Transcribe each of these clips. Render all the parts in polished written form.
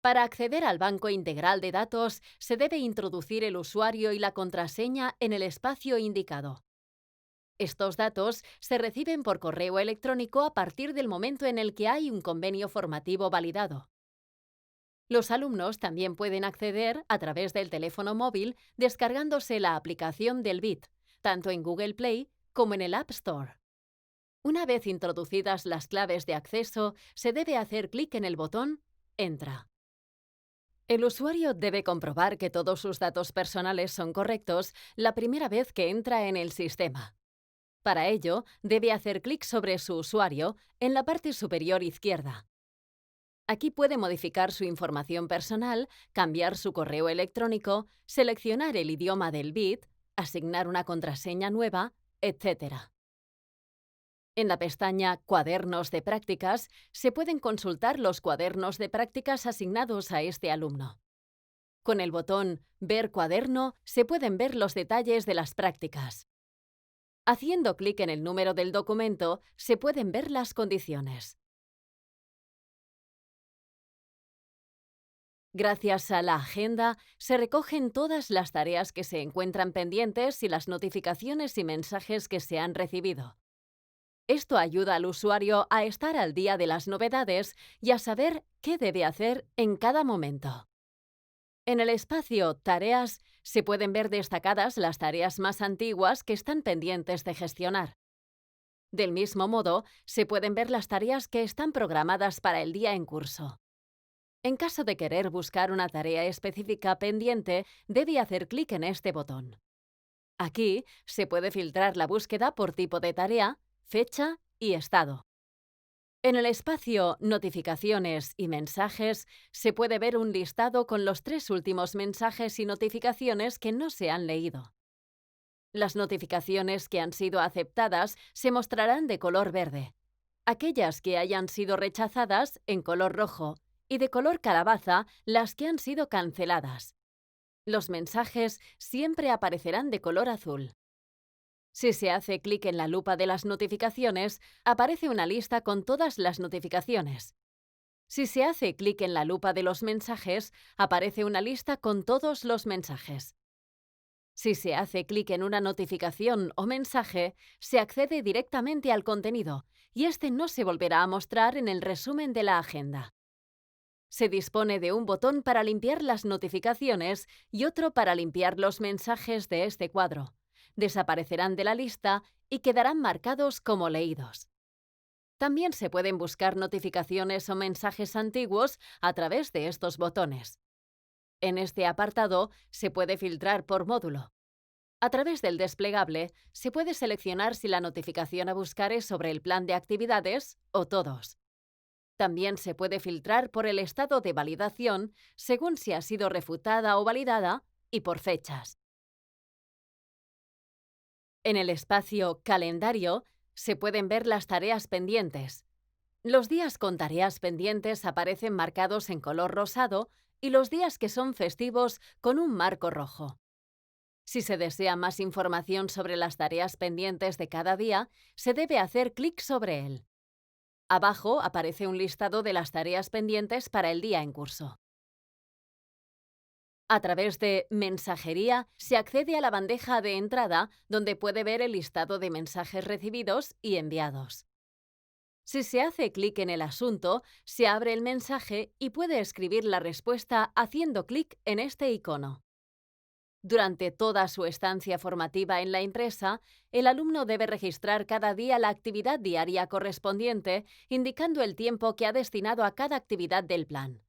Para acceder al banco integral de datos, se debe introducir el usuario y la contraseña en el espacio indicado. Estos datos se reciben por correo electrónico a partir del momento en el que hay un convenio formativo validado. Los alumnos también pueden acceder a través del teléfono móvil descargándose la aplicación del BIT, tanto en Google Play como en el App Store. Una vez introducidas las claves de acceso, se debe hacer clic en el botón Entra. El usuario debe comprobar que todos sus datos personales son correctos la primera vez que entra en el sistema. Para ello, debe hacer clic sobre su usuario en la parte superior izquierda. Aquí puede modificar su información personal, cambiar su correo electrónico, seleccionar el idioma del BIT, asignar una contraseña nueva, etc. En la pestaña Cuadernos de prácticas se pueden consultar los cuadernos de prácticas asignados a este alumno. Con el botón Ver cuaderno se pueden ver los detalles de las prácticas. Haciendo clic en el número del documento se pueden ver las condiciones. Gracias a la agenda, se recogen todas las tareas que se encuentran pendientes y las notificaciones y mensajes que se han recibido. Esto ayuda al usuario a estar al día de las novedades y a saber qué debe hacer en cada momento. En el espacio Tareas se pueden ver destacadas las tareas más antiguas que están pendientes de gestionar. Del mismo modo, se pueden ver las tareas que están programadas para el día en curso. En caso de querer buscar una tarea específica pendiente, debe hacer clic en este botón. Aquí se puede filtrar la búsqueda por tipo de tarea, fecha y estado. En el espacio Notificaciones y mensajes se puede ver un listado con los 3 últimos mensajes y notificaciones que no se han leído. Las notificaciones que han sido aceptadas se mostrarán de color verde. Aquellas que hayan sido rechazadas en color rojo y de color calabaza las que han sido canceladas. Los mensajes siempre aparecerán de color azul. Si se hace clic en la lupa de las notificaciones, aparece una lista con todas las notificaciones. Si se hace clic en la lupa de los mensajes, aparece una lista con todos los mensajes. Si se hace clic en una notificación o mensaje, se accede directamente al contenido y este no se volverá a mostrar en el resumen de la agenda. Se dispone de un botón para limpiar las notificaciones y otro para limpiar los mensajes de este cuadro. Desaparecerán de la lista y quedarán marcados como leídos. También se pueden buscar notificaciones o mensajes antiguos a través de estos botones. En este apartado se puede filtrar por módulo. A través del desplegable se puede seleccionar si la notificación a buscar es sobre el plan de actividades o todos. También se puede filtrar por el estado de validación según si ha sido refutada o validada y por fechas. En el espacio Calendario se pueden ver las tareas pendientes. Los días con tareas pendientes aparecen marcados en color rosado y los días que son festivos con un marco rojo. Si se desea más información sobre las tareas pendientes de cada día, se debe hacer clic sobre él. Abajo aparece un listado de las tareas pendientes para el día en curso. A través de Mensajería se accede a la bandeja de entrada donde puede ver el listado de mensajes recibidos y enviados. Si se hace clic en el asunto, se abre el mensaje y puede escribir la respuesta haciendo clic en este icono. Durante toda su estancia formativa en la empresa, el alumno debe registrar cada día la actividad diaria correspondiente, indicando el tiempo que ha destinado a cada actividad del plan.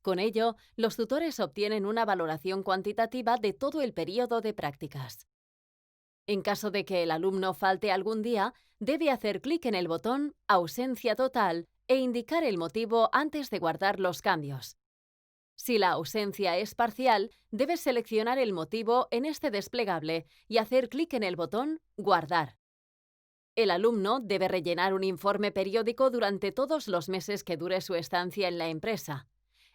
Con ello, los tutores obtienen una valoración cuantitativa de todo el periodo de prácticas. En caso de que el alumno falte algún día, debe hacer clic en el botón Ausencia total e indicar el motivo antes de guardar los cambios. Si la ausencia es parcial, debes seleccionar el motivo en este desplegable y hacer clic en el botón Guardar. El alumno debe rellenar un informe periódico durante todos los meses que dure su estancia en la empresa.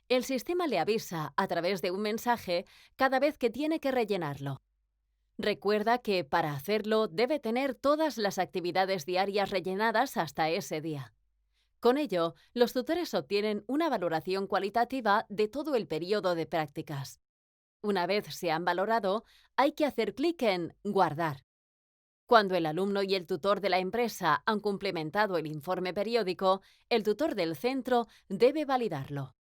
El sistema le avisa, a través de un mensaje, cada vez que tiene que rellenarlo. Recuerda que, para hacerlo, debe tener todas las actividades diarias rellenadas hasta ese día. Con ello, los tutores obtienen una valoración cualitativa de todo el periodo de prácticas. Una vez se han valorado, hay que hacer clic en Guardar. Cuando el alumno y el tutor de la empresa han complementado el informe periódico, el tutor del centro debe validarlo.